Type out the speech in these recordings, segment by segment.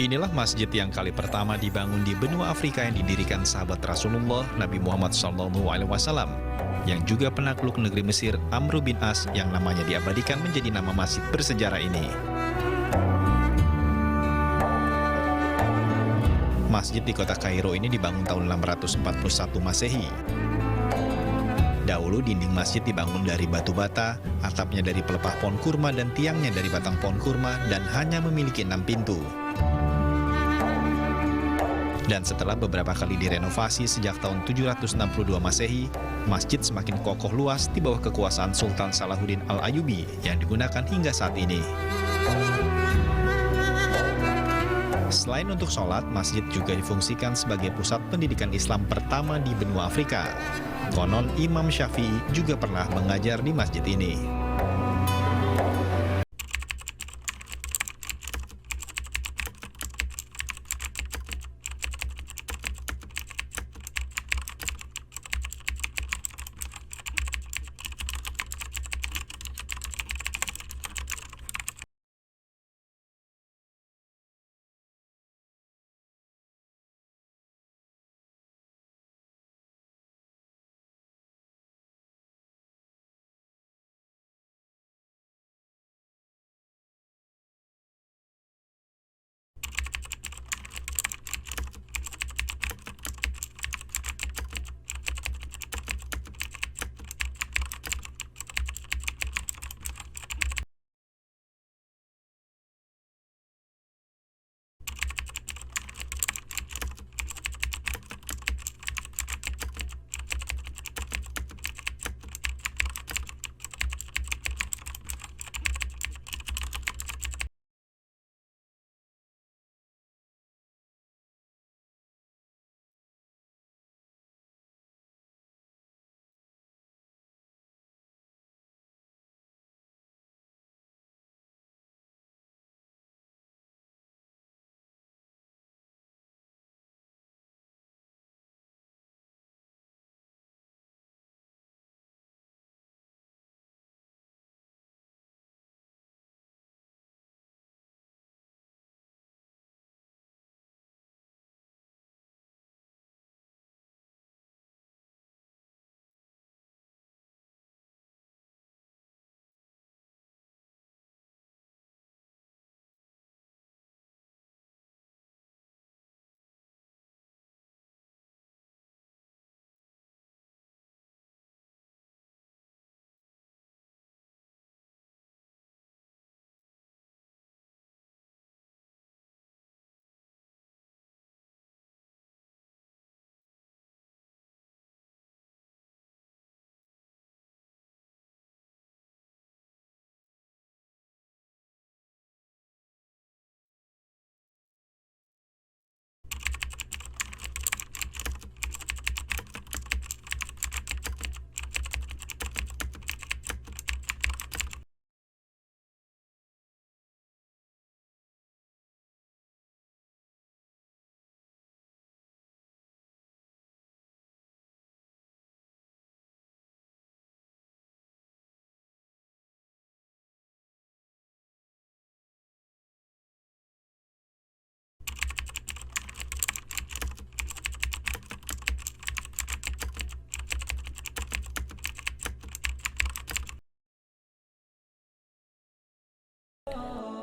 Inilah masjid yang kali pertama dibangun di benua Afrika yang didirikan sahabat Rasulullah Nabi Muhammad SAW, yang juga penakluk negeri Mesir Amr bin As yang namanya diabadikan menjadi nama masjid bersejarah ini. Masjid di kota Kairo ini dibangun tahun 641 Masehi. Dahulu dinding masjid dibangun dari batu bata, atapnya dari pelepah pohon kurma dan tiangnya dari batang pohon kurma dan hanya memiliki 6 pintu. Dan setelah beberapa kali direnovasi sejak tahun 762 Masehi, masjid semakin kokoh luas di bawah kekuasaan Sultan Salahuddin Al-Ayyubi yang digunakan hingga saat ini. Selain untuk sholat, masjid juga difungsikan sebagai pusat pendidikan Islam pertama di benua Afrika. Konon Imam Syafi'i juga pernah mengajar di masjid ini.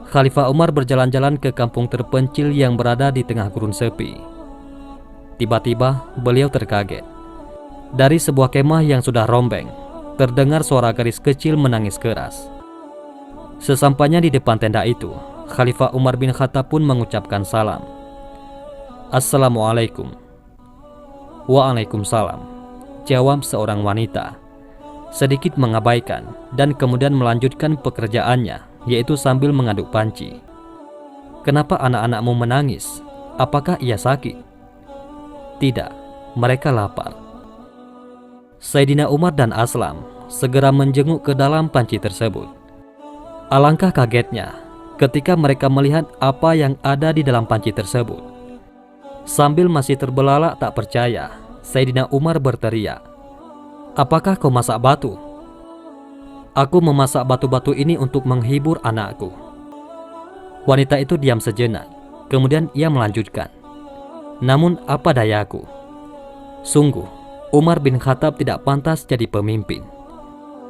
Khalifah Umar berjalan-jalan ke kampung terpencil yang berada di tengah gurun sepi. Tiba-tiba beliau terkaget. Dari sebuah kemah yang sudah rombeng, terdengar suara gadis kecil menangis keras. Sesampainya di depan tenda itu, Khalifah Umar bin Khattab pun mengucapkan salam. Assalamualaikum. Waalaikumsalam, jawab seorang wanita, sedikit mengabaikan dan kemudian melanjutkan pekerjaannya, yaitu sambil mengaduk panci. Kenapa anak-anakmu menangis? Apakah ia sakit? Tidak, mereka lapar. Sayyidina Umar dan Aslam segera menjenguk ke dalam panci tersebut. Alangkah kagetnya ketika mereka melihat apa yang ada di dalam panci tersebut. Sambil masih terbelalak tak percaya, Sayyidina Umar berteriak, "Apakah kau masak batu?" "Aku memasak batu-batu ini untuk menghibur anakku." Wanita itu diam sejenak, Kemudian ia melanjutkan, namun apa dayaku? Sungguh, Umar bin Khattab tidak pantas jadi pemimpin.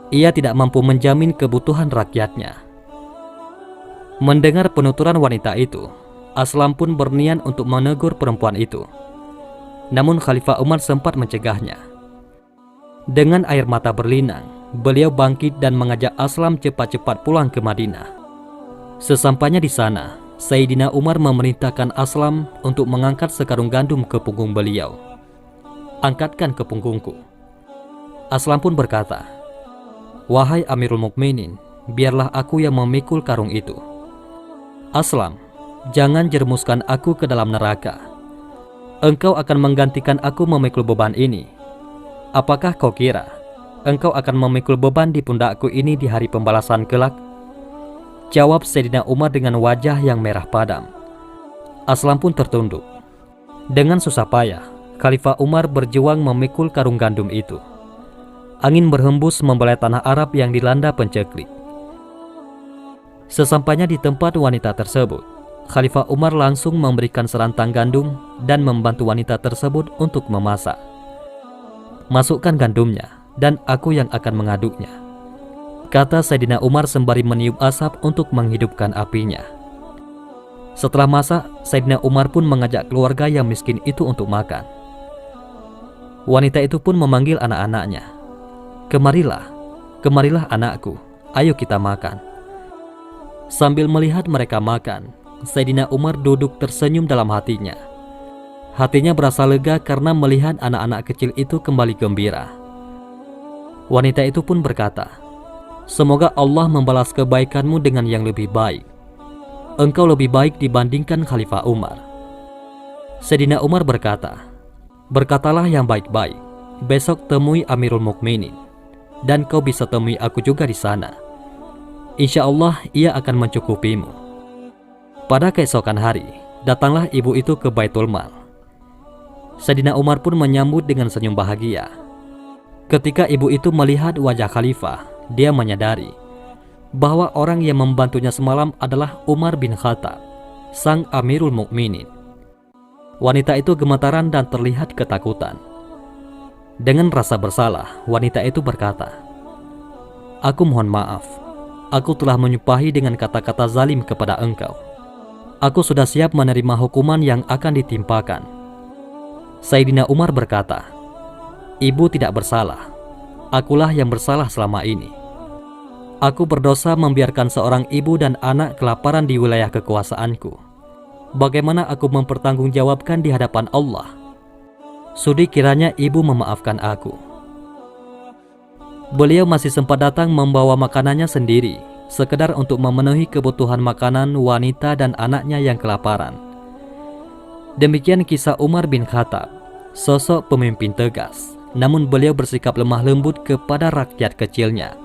Ia tidak mampu menjamin kebutuhan rakyatnya. Mendengar penuturan wanita itu, Aslam pun berniat untuk menegur perempuan itu. Namun Khalifah Umar sempat mencegahnya. Dengan air mata berlinang, beliau bangkit dan mengajak Aslam cepat-cepat pulang ke Madinah. Sesampainya di sana, Sayyidina Umar memerintahkan Aslam untuk mengangkat sekarung gandum ke punggung beliau. Angkatkan ke punggungku. Aslam pun berkata, wahai Amirul Mukminin, biarlah aku yang memikul karung itu. Aslam, jangan jerumuskan aku ke dalam neraka. Engkau akan menggantikan aku memikul beban ini. Apakah kau kira engkau akan memikul beban di pundakku ini di hari pembalasan kelak? Jawab Sayyidina Umar dengan wajah yang merah padam. Aslam pun tertunduk. Dengan susah payah, Khalifah Umar berjuang memikul karung gandum itu. Angin berhembus membelai tanah Arab yang dilanda penceklik. Sesampainya di tempat wanita tersebut, Khalifah Umar langsung memberikan serantang gandum dan membantu wanita tersebut untuk memasak. Masukkan gandumnya dan aku yang akan mengaduknya, kata Sayyidina Umar sembari meniup asap untuk menghidupkan apinya. Setelah masak, Sayyidina Umar pun mengajak keluarga yang miskin itu untuk makan. Wanita itu pun memanggil anak-anaknya. Kemarilah, kemarilah anakku, ayo kita makan. Sambil melihat mereka makan, Sayyidina Umar duduk tersenyum dalam hatinya. Hatinya berasa lega karena melihat anak-anak kecil itu kembali gembira. Wanita itu pun berkata, semoga Allah membalas kebaikanmu dengan yang lebih baik. Engkau lebih baik dibandingkan Khalifah Umar. Sayyidina Umar berkata, berkatalah yang baik-baik, besok temui Amirul Mukminin, dan kau bisa temui aku juga di sana. Insya Allah ia akan mencukupimu. Pada keesokan hari, datanglah ibu itu ke Baitul Mal. Sayyidina Umar pun menyambut dengan senyum bahagia. Ketika ibu itu melihat wajah Khalifah, dia menyadari bahwa orang yang membantunya semalam adalah Umar bin Khattab, sang Amirul Mukminin. Wanita itu gemetaran dan terlihat ketakutan. Dengan rasa bersalah, wanita itu berkata, aku mohon maaf, aku telah menyumpahi dengan kata-kata zalim kepada engkau. Aku sudah siap menerima hukuman yang akan ditimpakan. Sayyidina Umar berkata, ibu tidak bersalah, akulah yang bersalah selama ini. Aku berdosa membiarkan seorang ibu dan anak kelaparan di wilayah kekuasaanku. Bagaimana aku mempertanggungjawabkan di hadapan Allah? Sudi kiranya ibu memaafkan aku. Beliau masih sempat datang membawa makanannya sendiri, sekedar untuk memenuhi kebutuhan makanan wanita dan anaknya yang kelaparan. Demikian kisah Umar bin Khattab, sosok pemimpin tegas, namun beliau bersikap lemah lembut kepada rakyat kecilnya.